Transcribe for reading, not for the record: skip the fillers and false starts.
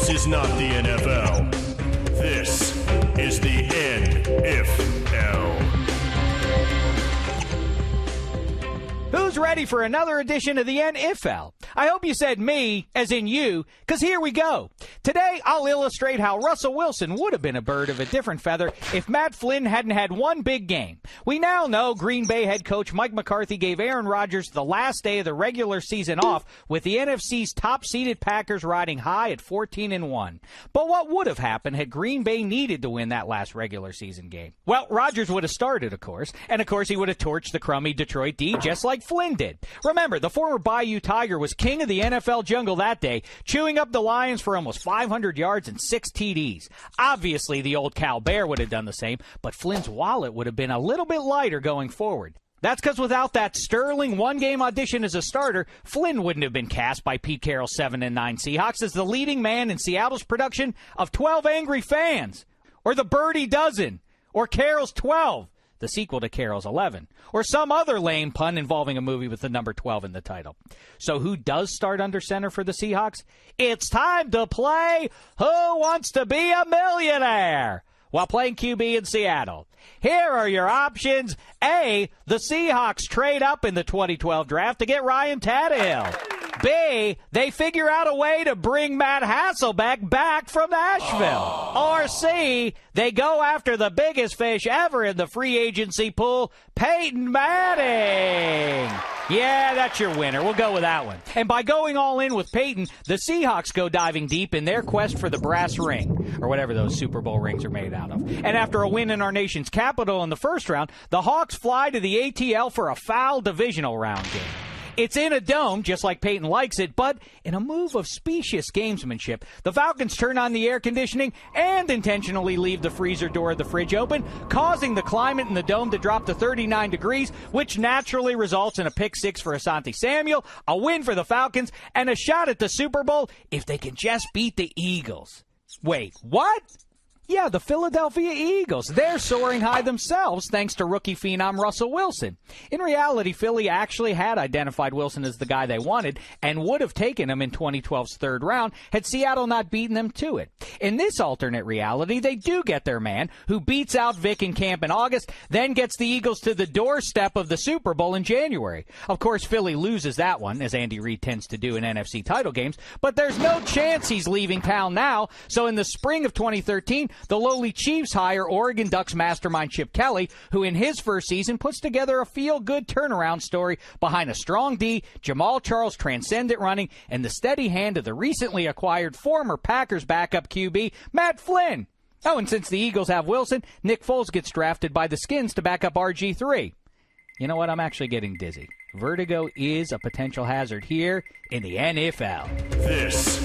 This is not the NFL. This is the NFL. Who's ready for another edition of the NFL? I hope you said me, as in you, because here we go. Today, I'll illustrate how Russell Wilson would have been a bird of a different feather if Matt Flynn hadn't had one big game. We now know Green Bay head coach Mike McCarthy gave Aaron Rodgers the last day of the regular season off, with the NFC's top-seeded Packers riding high at 14-1. But what would have happened had Green Bay needed to win that last regular season game? Well, Rodgers would have started, of course, and of course he would have torched the crummy Detroit D just like Flynn did. Remember, the former Bayou Tiger was king of the NFL jungle that day, chewing up the Lions for almost 500 yards and 6 TDs. Obviously, the old Cal Bear would have done the same, but Flynn's wallet would have been a little bit lighter going forward. That's because without that sterling one-game audition as a starter, Flynn wouldn't have been cast by Pete Carroll's 7-9 Seahawks as the leading man in Seattle's production of 12 Angry Fans, or The Birdie Dozen, or Carroll's 12. The sequel to Carroll's 11, or some other lame pun involving a movie with the number 12 in the title. So who does start under center for the Seahawks? It's time to play Who Wants to Be a Millionaire? While playing QB in Seattle. Here are your options. A, the Seahawks trade up in the 2012 draft to get Ryan Tannehill. B, they figure out a way to bring Matt Hasselbeck back from Nashville. Or C, they go after the biggest fish ever in the free agency pool, Peyton Manning. Yeah, that's your winner. We'll go with that one. And by going all in with Peyton, the Seahawks go diving deep in their quest for the brass ring, or whatever those Super Bowl rings are made out of. And after a win in our nation's capital in the first round, the Hawks fly to the ATL for a foul divisional round game. It's in a dome, just like Peyton likes it, but in a move of specious gamesmanship, the Falcons turn on the air conditioning and intentionally leave the freezer door of the fridge open, causing the climate in the dome to drop to 39 degrees, which naturally results in a pick six for Asante Samuel, a win for the Falcons, and a shot at the Super Bowl if they can just beat the Eagles. Wait, what? Yeah, the Philadelphia Eagles. They're soaring high themselves thanks to rookie phenom Russell Wilson. In reality, Philly actually had identified Wilson as the guy they wanted and would have taken him in 2012's third round had Seattle not beaten them to it. In this alternate reality, they do get their man, who beats out Vic in camp in August, then gets the Eagles to the doorstep of the Super Bowl in January. Of course, Philly loses that one, as Andy Reid tends to do in NFC title games, but there's no chance he's leaving town now, so in the spring of 2013, the lowly Chiefs hire Oregon Ducks mastermind Chip Kelly, who in his first season puts together a feel-good turnaround story behind a strong D, Jamal Charles' transcendent running, and the steady hand of the recently acquired former Packers backup QB, Matt Flynn. Oh, and since the Eagles have Wilson, Nick Foles gets drafted by the Skins to back up RG3. You know what? I'm actually getting dizzy. Vertigo is a potential hazard here in the NFL. This